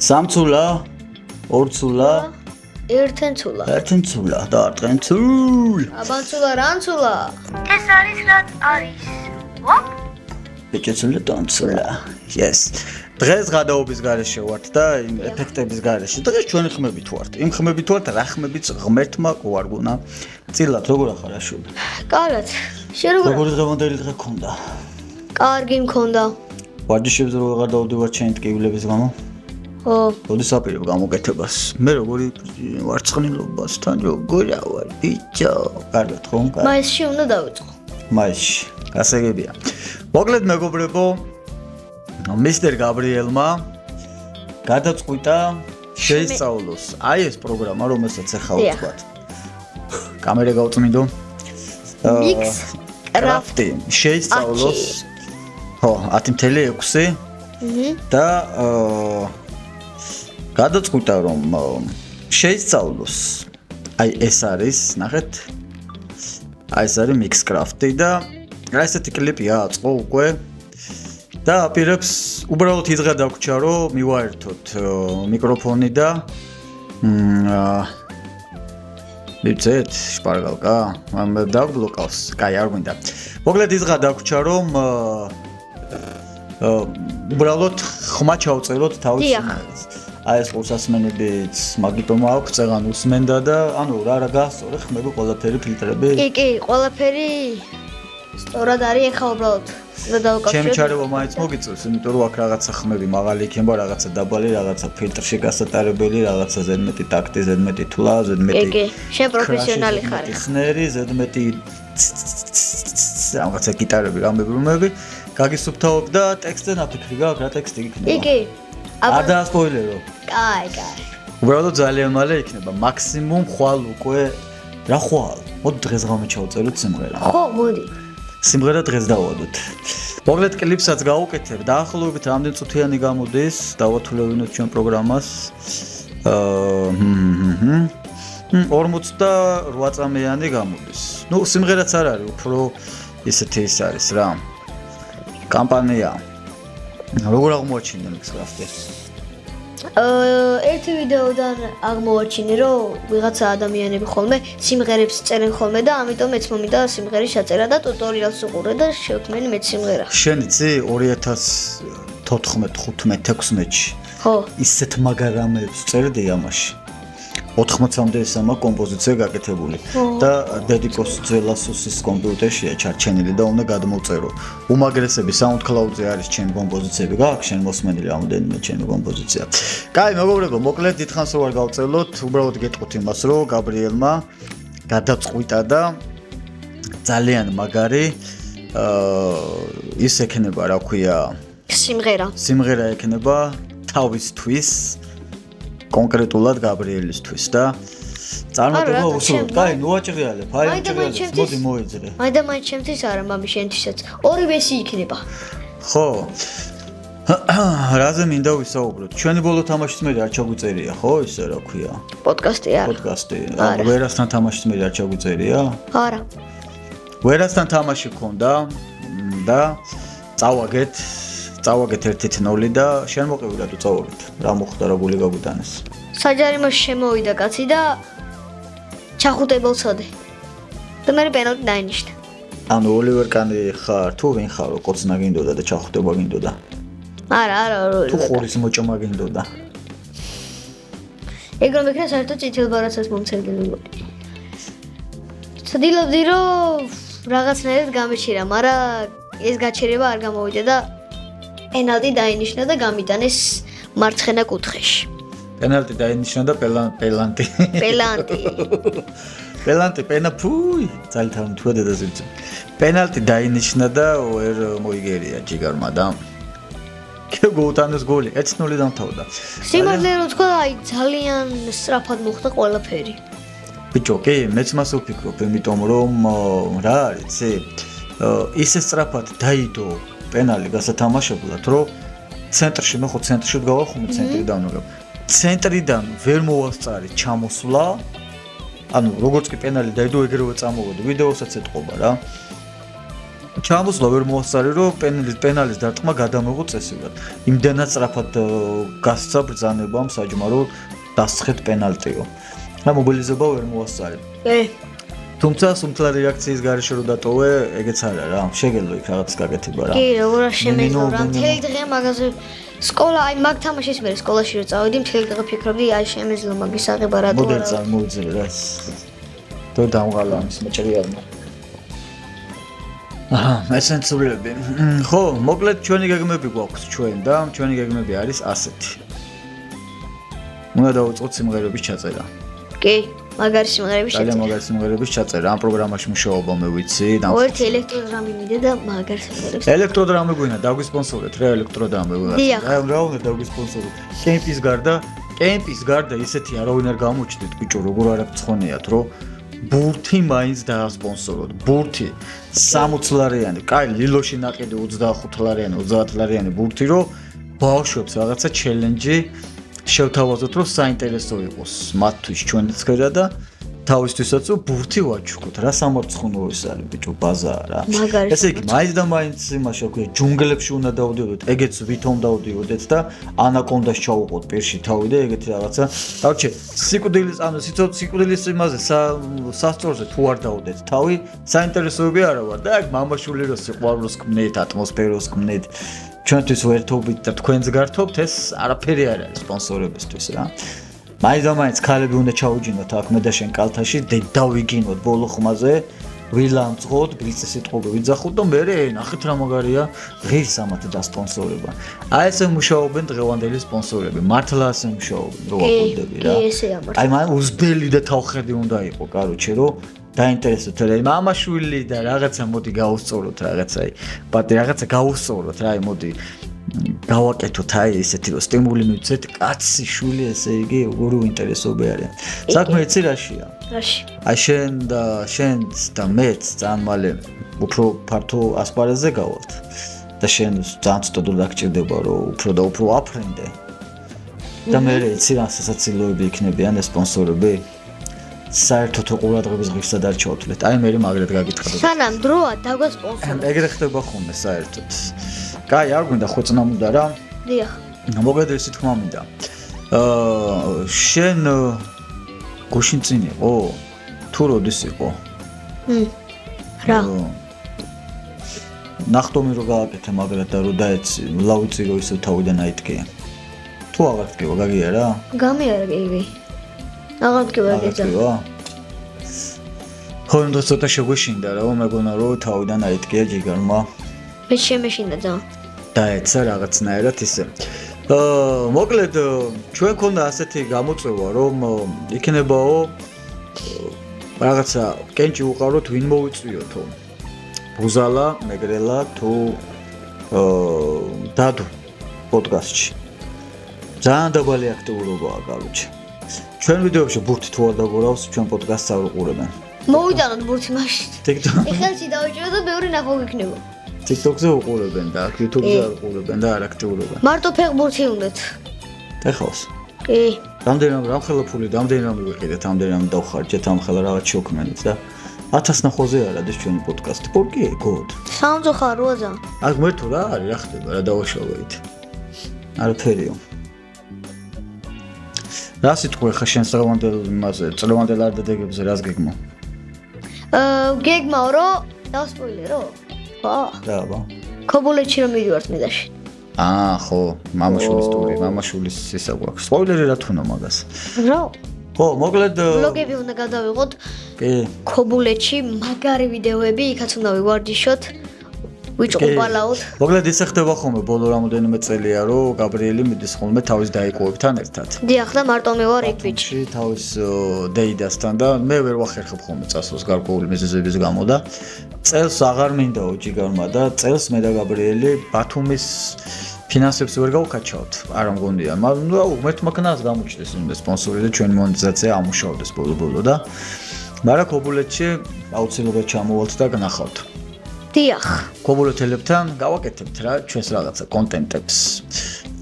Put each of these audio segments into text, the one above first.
სამცულა, ორცულა, ერთენცულა. ერთენცულა და ართხენცულ. აბანცულა, რანცულა. ეს არის რაც არის. ვოპ. ბიჭეცულა, დანცულა. Yes. დღეს გადაობის გარეშე ვართ და იმ ეფექტების გარეშე. დღეს ჩვენი ხმებით ვართ. იმ ხმებით ვართ, რა ხმებიც ღმერთმა გვარგუნა. წილად როგორ ახარ აშულა? კარგად. შენ როგორი დღევანდელი დღე გქონდა? კარგი მქონდა. ვარჯიშებზე რო აღარ დავდივარ ჩემი ტკივილების გამო? ხო. როდის აპირებ გამოკეთებას? მე როგორი ვარცხნილობასთან როგორა ვარ, ბიჭო? კარგად ხომ? მაისში უნდა დავიწყო. მაისში. გასაგებია. მოკლედ მეგობრებო, მისტერ გაბრიელმა გადაწყვიტა შეისწავლოს აი ეს პროგრამა, რომელსაც ახლა ვთქვათ. კამერა გავწმინდო. Mix კრაფტი შეისწავლოს. ხო, 10.6 და გადაწყვიტა რომ შეისწავლოს. აი ეს არის, ნახეთ. აი ეს არის Mix Craft-ი და ესეთი კლიპი აწყო უკვე. და აპირებს უბრალოდ იძღა დაგვრჩა რომ მივაერთოთ მიკროფონი და მივცეთ შპარგალკა ამ დაგბლოკავს კაი არ გვინდა მოკლედ იძღა დაგვრჩა რომ უბრალოდ ხმა ჩავწეროთ თავის აი ეს ყურსასმენებიც მაგიტომ აქვს წეგან უსმენდა და ანუ რა გასწორე ხმები ყველაფერი ფილტრები კი ყველაფერი სწორად არის ეხა უბრალოდ ჩემი ჩარევა მაინც მოგიწევს, იმიტომ რომ აქ რაღაცა ხმები მაღალი იქნება, რაღაცა დაბალი, რაღაცა ფილტრში გასატარებელი, რაღაცა ზედმეტი ტაქტი, ზედმეტი თვლა, ზედმეტი კი, შენ პროფესიონალი ხარ. ხნერი, ზედმეტი რაღაცა გიტარები, რამებრუმები, გაგისუფთავებ და ტექსტზე ნაფიქრი გაქვს, რა ტექსტი იქნება. კი. არ დაასპოილერო. კაი. უბრალოდ ძალიან მალე იქნება, მაქსიმუმ ხვალ უკვე რა ხვალ? მოდი დღეს ღამე ჩავწეროთ სიმღერა. ხო, მოდი. სიმღერა დღეს დავადოთ. მოკლედ კლიპსაც გავუკეთებ. დაახლოებით რამდენი წუთიანი გამოდის? დავათვალებინოთ ჩვენ პროგრამას. 48 წამიანი გამოდის. ნუ სიმღერაც არ არის, უფრო ისეთი ის არის რა. კამპანია. როგორ აღმოაჩინე Mix Craft-ი? ერთი ვიდეოდან აღმოაჩინე რომ ვიღაცა ადამიანები ხოლმე სიმღერებს წერენ ხოლმე და ამიტომ მეც მომიდა სიმღერის ჩაწერა და ტუტორიალს უყურე და შევქმენი მეც სიმღერა. შენ იცი 2014, 15, 16-ში. ხო. ისეთ მაგარამებს წერდი ამაში. 80-მდე ესამა კომპოზიცია გაკეთებული და დედიკოს ძელასუსის კომპიუტერშია ჩარჩენილი და უნდა გადმოვწერო. უმაგრესები SoundCloud-ზე არის ჩემი კომპოზიციები, გააქვს შენ მოსმენილი რამოდენიმე ჩემი კომპოზიცია. კაი, მეგობრებო, მოკლედ დიდხანს რო არ გავწელოთ, უბრალოდ გეტყვით იმას, რომ გაბრიელმა გადაწყვიტა და ძალიან მაგარი ის ექნება, რა ქვია, სიმღერა ექნება თავისთვის კონკრეტულად გაბრიელისთვის და წარმატება უსურვოთ. კაი, ნუ აჭრიალე, ფაილი აჭრიალე. მოდი მოიძრე. მაინდა-მაინც ჩემთვის არა, მამი შენთვისაც. ორივე ესი იქნება. ხო. რაზე მინდა ვისაუბროთ? ჩვენი ბოლო თამაშიც მე არ ჩაგვიწერია, ხო, ისე რა ქვია? პოდკასტი არა. პოდკასტი. ვერასთან თამაშიც მე არ ჩაგვიწერია? არა. ვერასთან თამაში გქონდა და წავაგეთ 1-0 და შენ მოყევი თუ წავაგეთ. რა მოხდა, რა გული გაგვიტანეს? საჯარიმოში შემოვიდა კაცი და ჩახუტებელცოდე. და მე პენალტი დაინიშნა. ანუ ოლივერ კანი ხარ თუ ვინ ხარო, კოცნა გინდოდა და ჩახუტება გინდოდა? არა, თუ ხორის მოჭომა გინდოდა? ეგ რომ იქნება საერთოდ წითელ ბარათას მომცერგელი მოდი. ცდილობდი რომ რაღაცნაირად გამეჩერა, მაგრამ ეს გაჩერება არ გამოვიდა და პენალტი დაინიშნა და გამიტანეს მარცხენა კუთხეში. პენალტი დაინიშნა და პელანტი. პელანტი ფუი, ძალიან თუა დედაზეცი. პენალტი დაინიშნა და ვერ მოიგერია ჯიგარმა და გოუტანეს გოლი 1-0 დამთავრდა. სიმართლე რომ თქვა, აი ძალიან სწრაფად მოხდა ყველაფერი. ბიჭო, კი, მეც მას ვფიქრობ, იმიტომ რომ რა არის, ისე სწრაფად დაიდო პენალი გასათამაშებლად, რომ ცენტრში, მე ხო ცენტრში ვდგავარ, ცენტრიდან ვიღებ. ცენტრიდან ვერ მოვასწარი ჩამოსვლა. ანუ როგორც კი პენალი დაიდო, ეგრევე წამოვედი. ვიდეოსაც ეთყობა რა. ჩამოსვლა ვერ მოასწარი რომ პენალის დარტყმა გადამეღო წესიურად. იმდენად სწრაფად გასცა ბრძანებამ საჯმარო დასცხეთ პენალტიო. და მობილიზება ვერ მოასწარი. თუმცა სუმთლა რეაქციის გარეშე რო დატოვე, ეგეც არა რა. შეგელო იქ რაღაც გაკეთება რა. კი, როგორ შემეძლო რა. მთელი დღე მაგაზე სკოლა, აი მაგ თამაშის მე სკოლაში რო წავედი, მთელი დღე ფიქრობდი, აი შემეძლო მაგის აღება რა. მოდელი წარმოიძრე რა. თუ დამღალა ამის მატერიალმა. ესენციალები. ხო, მოკლედ ჩვენი გეგმები გვაქვს ჩვენ და ჩვენი გეგმები არის ასეთი. უნდა დავიწყოთ სიმღერების ჩაწერა. კი, მაგარი სიმღერების ჩაწერა. ძალიან მაგარი სიმღერების ჩაწერა. ამ პროგრამაში მუშაობა მე ვიცი და ერთი ელექტროდრამი მიდე და მაგარი სიმღერების. ელექტროდრამი გვინდა, დაგვისპონსორეთ რა ელექტროდრამი ვიღაცა. აი რა უნდა დაგვისპონსოროთ. კემპის გარდა ისეთი არავინ არ გამოჩნდეთ ბიჭო, როგორ არ აღწონიათ, რომ ბურთი მაინც დაასპონსოროთ. ბურთი 60 ლარიანი, კაი ლილოში ნაყიდი 25 ლარიანი, 30 ლარიანი ბურთი, რომ ბავშვებს რაღაცა ჩელენჯი შევთავაზოთ, რომ საინტერესო იყოს მათთვის ჩვენიც ხერა და თავისთვისაც ბურთი ვაჩუქოთ. რა სამარცხუნო ის არის ბიჭო, ბაზარა. ესე იგი, მაინც და მაინც იმაში აქვია, ჯუნგლებში უნდა დავდიოდეთ, ეგეც ვითომ დავდიოდეთ და ანაკონდას ჩაუყოთ პირში თავი და ეგეთი რაღაცა. დავჩე, სიკვდილის, ანუ სიკვდილის იმაზე სასწორზე თუ არ დავდეთ თავი, საინტერესოები არა ვარ და აქ მამაშვილი რო სიყვარულს ქმნით, ატმოსფეროს ქმნით. ჩვენთვის ვერთობით და თქვენს გართობთ, ეს არაფერი არ არის სპონსორებისთვის რა. მაინც ქალები უნდა ჩაუჯინოთ აქ მე და შენ კალთაში, დავიგინოთ ბოლო ხმაზე, ვილამწყოთ, გრიცის სიტყვები ვიძახოთ და მე ნახეთ რა მაგარია, ღირს ამათ დასპონსორება. აი ესე მუშაობენ დღევანდელი სპონსორები, მართლა ასე მუშაობენ, რო ვაყოლდები რა. აი მან უზბელი და თავხედი უნდა იყო, კაროჩე, რომ დაინტერესოთ რა, მამაშვილი და რაღაცა მოდი გავუსწოროთ რაღაცა, პატი რაღაცა გავუსწოროთ რა, მოდი გავაკეთოთ აი ესეთი რომ სტიმული მივცეთ, კაცი შვილი ესე იგი როგორ უინტერესობე არიან. საქმე იცი რაშია? რაში? აი შენ და მეც ძალიან მალე უფრო ფართო ასპარეზზე გავალთ და შენ ძალიან ცუდად დაგჭირდება რომ უფრო და უფრო აფრენდე. და მე იცი რა სასაცილოები იქნებიან ეს სპონსორები? საერთოდ ყურადღების ღირსად არ ჩავთვლეთ. აი მე მაგრად გაგითხრა. სანამ დროა დაგვასპონსორეთ. ეგრე ხდება ხოლმე საერთოდ. კაი, არ გვინდა ხვეწნა მუნდა რა? დიახ. მოგეძ ისე თქმა მინდა. შენ გუშინ წინ იყო? თუ როდის იყო? რა? ნახტომი რო გააკეთე მაგრად და რო დაეცი, ლავიწი რო ისე თავიდან აიდგე. თუ აღარ გქება, გაგია რა? გამიარა იგი. აღარ გქება ეგეცა. ხო, უნდა ცოტა შეგვეშინდა რა, მეგონა რომ თავიდან აიდგეა ჯიგარმა. მე შემეშინდა ძა. დაეცა რაღაცნაირად ისე. მოკლედ ჩვენ ქონდა ასეთი გამოწვევა რომ იქნებაო რაღაცა კენჭი უყაროთ ვინ მოვიწვიოთო. ბუზალა, მეგრელა თუ დადუ პოდკასტში. ძალიან დაბალი აქტიურობაა კაროჩე. ჩვენ ვიდეოებში ბურთი თუ არ დაგორავს, ჩვენ პოდკასტს არ უყურებენ. მოვიტანოთ ბურთი მაშინ. TikTok. ეხელში დავიჭირო და ბევრი ნახო გიქნება. TikTok-ზე უყურებენ და YouTube-ზე არ უყურებენ და არ აქტიურობენ. მარტო ფეხბურთი უნდათ. ეხავს. კი. რამდენი რამხელაფული, რამდენი რამე ვიყიდეთ, რამდენი რამე დავხარჯეთ, ამ ხელა რაღაც შევქმნით და 1000 ნახოზე არ არის ჩვენი პოდკასტი. პორკი გოდ. სამწუხარო როაზა. აქ მერტო რა არის, რა ხდება, რა დავაშავეთ. არაფერიო. რა სიტყვი ხა შენ წლევანდელ იმაზე, წლევანდელ არ დადეგებზე რას გეგმო? გეგმაო რომ დავსპოილერო? ხო. რა ბა. ქობულეთში რომ მივიდივართ მე და შენ. ხო, მამაშვილის ტური, მამაშვილის ისა გვაქვს. სპოილერი რა თუნა მაგას. რა? ხო, მოკლედ ვლოგები უნდა გადავიღოთ. კი. ქობულეთში მაგარი ვიდეოები, იქაც უნდა ვივარჯიშოთ. ვიჭყობალაოთ. მოკლედ ისე ხდება ხოლმე ბოლო რამოდენიმე წელია, რომ გაბრიელი მიდის ხოლმე თავის დაიკოვებთან ერთად. დიახ და მარტო მე ვარ იქ ბიჭი. თავის დეიდასთან და მე ვერ ვახერხებ ხოლმე წასვლას გარკვეული მიზეზების გამო და წელს აღარ მინდაო ჯიგარმა და წელს მე და გაბრიელი ბათუმის ფინანსებს ვერ გავუკაჩავთ. არ მგონია, მაგრამ ღმერთ მაქნას გამოჩნდეს იმ სპონსორი და ჩვენი მონეტიზაცია ამუშავდეს ბოლო და მაგრამ ქობულეთში აუცილებლად ჩამოვალთ და გნახავთ. დიახ. ქობულეთელებთან გავაკეთებთ რა ჩვენს რაღაცა კონტენტებს.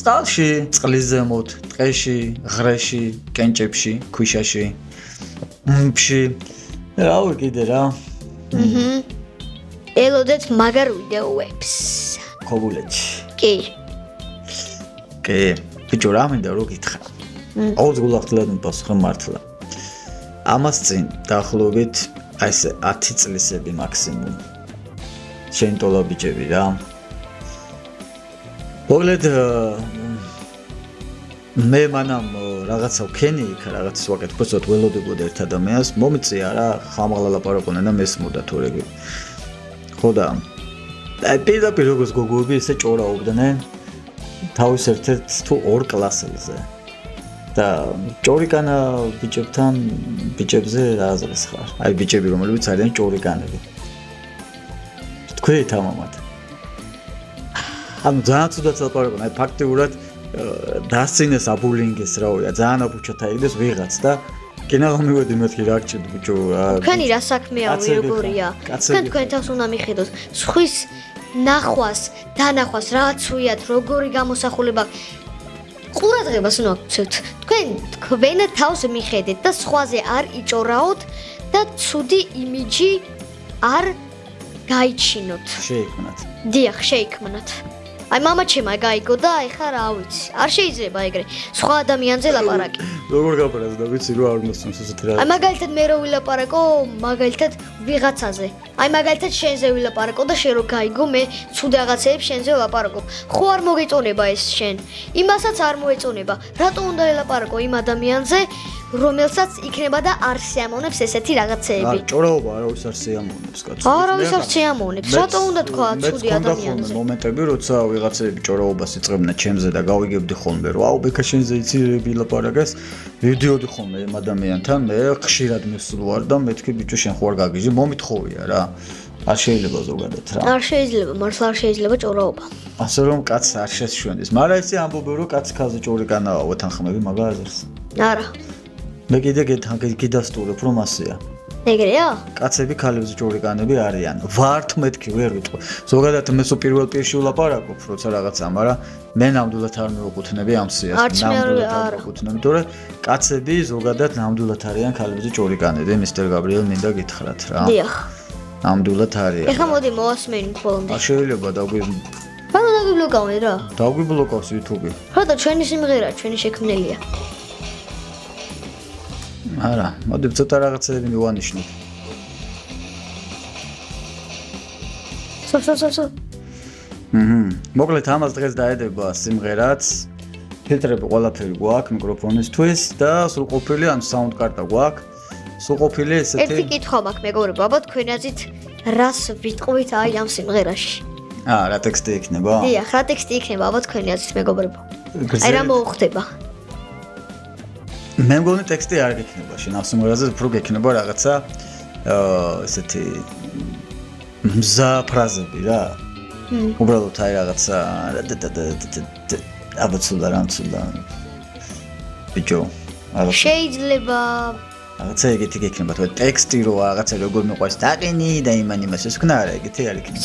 წყალში, წყლის ზემოთ, ტყეში, ღრეში, კენჭებში, ქვიშაში, მფში. რა ვიყიდე რა. ელოდეთ მაგარ ვიდეოებს. ქობულეთში. კი. კი, ბიჭო, რა მინდა რო გითხრა. აუცილებლად მიპასუხე მართლა. ამას წინ დაახლოებით აი ესე 10 წლისები მაქსიმუმ. შენ ტოლა ბიჭები რა. მოგლედ მე მანამ რაღაცა ვქენი იქ რაღაცას ვაკეთებ, უბრალოდ ველოდებოდა ერთ ადამიანს, მომიწია რა, ხამაღლა ლაპარაკობდნენ და მესმოდა თორეგი. ხო და აი პირდაპირ როგორც გოგოები ესე ჭორაობდნენ თავის ერთ-ერთ თუ ორ კლასელზე. და ჭორიკანა ბიჭებთან ბიჭებზე რა აზრის ხარ? აი ბიჭები რომლებიც არიან ჭორიკანები. თქვი თამამად. ანუ ძალიან ცუდად ლაპარაკობენ, აი ფაქტიურად დასცინეს აბულინგის რაოია, ძალიან აბუჩათა იგდეს ვიღაც და კინაღა მივედი მეთქი რა გჭირთ ბიჭო რა. თქვენი რა საქმეა როგორია? თქვენ თავს უნდა მიხედოთ. სხვის ნახვას, დანახვას რაც უიათ, როგორი გამოსახულება ყურადღებას უნდა გქცევთ. თქვენ თავს მიხედეთ და სხვაზე არ იჭორაოთ და ცუდი იმიჯი არ გაიჩინოთ. შეიქმნათ. დიახ, შეიქმნათ. აი მამაჩემა გაიგო და ეხლა რა ვიცი. არ შეიძლება ეგრე. სხვა ადამიანზე ლაპარაკი. როგორ გაფრაზდა და ვიცი რომ არ მოსწონს ესეთ რა. აი მაგალითად მე რო ვილაპარაკო, მაგალითად ვიღაცაზე. აი მაგალითად შენზე ვილაპარაკო და შენ რო გაიგო, მე ცუდ რაღაცეებს შენზე ვილაპარაკო. ხო არ მოგეწონება ეს შენ. იმასაც არ მოეწონება. რატო უნდა ელაპარაკო იმ ადამიანზე, რომელსაც იქნება და არ შეამოვნებს ესეთი რაღაცეები? ჭორაობა არავის არ შეამოვნებს კაცო. არავის არ შეამოვნებს. რატო უნდა თქვა ცუდი ადამიანზე? მომენტები როცა ვიღაცები ჭორაობას იწყებდნენ ჩემზე და გავიგებდი ხოლმე რომ აუ ბექა შენზე იცი ვილაპარაკეს, ვიდეოდი ხოლმე იმ ადამიანთან, მე ხშირად მისულ ვარ და მეთქი ბიჭო შენ ხო არ გაგიჟი, მომითხოვია რა. არ შეიძლება ზოგადად რა. არ შეიძლება, მართლა არ შეიძლება ჭორაობა. ასე რომ კაცს არ შეშვენდეს. მაგრამ ესე ამბობენ რომ კაცი ქალზე ჭორიკანაა, ვეთანხმები მაგაზრს. არა. მე კიდე გიდასტურებ რომ ასეა. ეგრეა? კაცები ქალებზე ჭორიკანები არიან. ვართ მეთქი ვერ ვიტყვი. ზოგადად მე სულ პირველ პირში ვლაპარაკობ, როცა რაღაცა, მაგრამ მე ნამდვილად არ მივაკუთვნები ამ სიას. ნამდვილად არ მივაკუთვნები, თორე კაცები ზოგადად ნამდვილად არიან ქალებზე ჭორიკანები. მისტერ გაბრიელ მინდა გითხრათ რა. დიახ. ნამდვილად არიან. ეხლა მოდი მოასმენი ბოლომდე. არ შეიძლება რატო დაგიბლოკავენ რა? დაგვიბლოკავს YouTube-ი. რატო ჩვენი სიმღერა, ჩვენი შექმნელია. არა, მოდი ცოტა რაღაცები მივანიშნოთ. სო. მოკლედ ამას დღეს დაედება სიმღერაც. ფილტრები ყველაფერი გვაქვს მიკროფონისთვის და სრულყოფილი ან საუნდ კარტა გვაქვს. სრულყოფილი ესეთი ერთი კითხვა მაქვს მეგობრებო, აბა თქვენ აზრით რას ვიტყვით აი ამ სიმღერაში? რა ტექსტი იქნება? დიახ, რა ტექსტი იქნება აბა თქვენი აზრით მეგობრებო? აი რა მოუხდება? მე მგონი ტექსტი არ გექნება შენ ამ სიმღერაზე, უფრო გექნება რაღაცა ესეთი მზა ფრაზები რა. უბრალოდ აი რაღაცა აბაცულა რამცულა. ბიჭო, შეიძლება რაღაცა ეგეთი გექნება, თორე ტექსტი რო რაღაცა როგორ მიყვარს დაყინი და იმან იმას ეს ქნა არა, ეგეთი არ იქნება.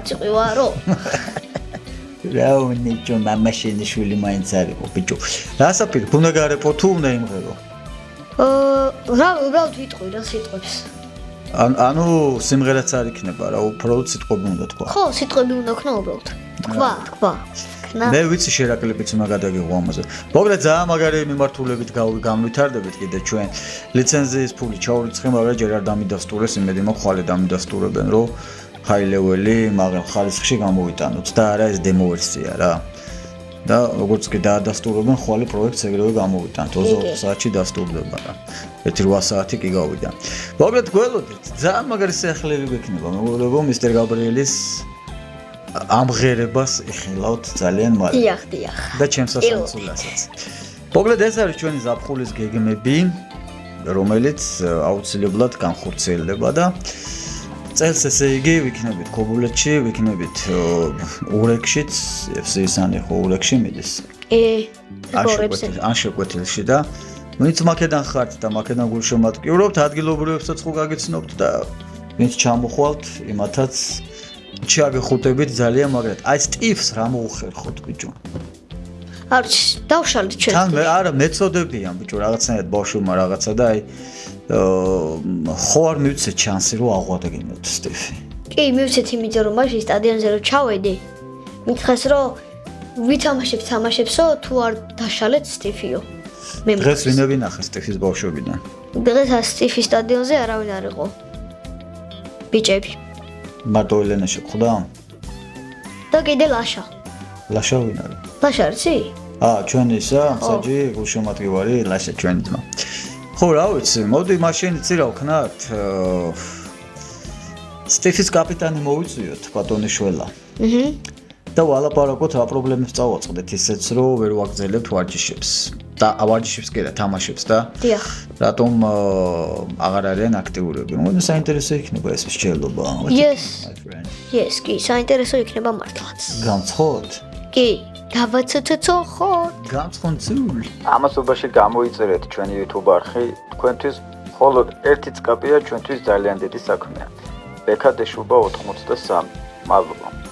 ციყივარო. რაუნი ჯო მამა შენიშვილი მაინც არისო ბიჭო. რასაპირ უნდა გარეპო თუ უნდა იმღერო? რა უბრალოდ ვიტყვი რა სიტყვებს. ანუ სიმღერაც არ იქნება რა, უბრალოდ სიტყვები უნდა თქვა. ხო, სიტყვები უნდა ქნა უბრალოდ. თქვა. მე ვიცი შერაკლებიც უნდა გადაგიღო ამაზე. მოკლედ ძალიან მაგარი მიმართულებით გამვითარდებით კიდე ჩვენ. ლიცენზიის ფული ჩაურიცხე, მაგრამ ჯერ არ დამიდასტურეს, იმედი მაქვს ხვალე დამიდასტურებენ, რომ high level-ი, მაგრამ ხალისხში გამოვიტანოთ და არა ეს demo ვერსია რა. და როგორც კი დაადასტურებენ, ხვალე პროექტს ეგრევე გამოვიტანთ. 24 საათში დასტურდება რა. 8 საათი კი გავიდა. მოკლედ გველოდეთ, ძალიან მაგარი სიახლეები გექნება. მეგობრებო, მისტერ გაბრიელის ამღერებას იხილავთ ძალიან მალე. დიახ. და ჩემს სასამსულასაც. მოკლედ ეს არის ჩვენი ზაფხულის გეგმები, რომელიც აუცილებლად განხორციელდება და წელს ესე იგი ვიქნებით ქობულეთში, ვიქნებით ურეკშიც, FC-სანი ხო ურეკში მიდის. ან შეკვეთილში და ვინც მაკედან ხართ და მაკედან გულშემატკივრობთ, ადგილობრივებსაც ხო გაგიცნობთ და ვინც ჩამოხვალთ, იმათაც შეაგეხუტებით ძალიან მაგრად. აი სტივს რა მოუხერხოთ ბიჭო. არჩ დავშალეთ ჩვენ. თან მე არა მეწოდებიან ბიჭო რაღაცნაირად ბავშვმა რაღაცა და აი ხო არ მივცე ჩანსი რომ აღვადგინოთ სტივი. კი, მივცეთ იმიტომ რომ მაშინ სტადიონზე რომ ჩავედი, მითხეს რომ ვითამაშებ თამაშებსო თუ არ დაშალეთ სტიფიო. მე დღეს ვინ ვინახე სტიფის ბავშვობიდან? დღეს სტიფის სტადიონზე არავინ არ იყო. ბიჭები. მარტო ელენა შეხვდა? და კიდე ლაშა. ლაშა ვინ არის? ლაშა არცი? ჩვენი ისა, საჯი გულშემატკივარი ლაშა ჩვენი ძმა. ხო, რა ვიცი, მოდი მაშინ იცი რა ვქნათ? სტიფის კაპიტანი მოვიწვიოთ ბატონიშველა. და ვალაპარაკოთ რა პრობლემებს წავაწყდეთ ისეც რომ ვერ ვაგრძელებთ ვარჯიშებს. და ვარჯიშებს კი და თამაშებს და დიახ. რატომ აღარ არიან აქტიურები? მგონი საინტერესო იქნება ეს მსჯელობა. Yes, კი, საინტერესო იქნება მართლაც. გამცხოთ? კი, გავაცოცხოთ. გამცხონცული. ამასობაში გამოიწერეთ ჩვენი YouTube არხი, თქვენთვის მხოლოდ ერთი წკაპია ჩვენთვის ძალიან დიდი საქმეა. ბექადეშუბა 83. მადლობა.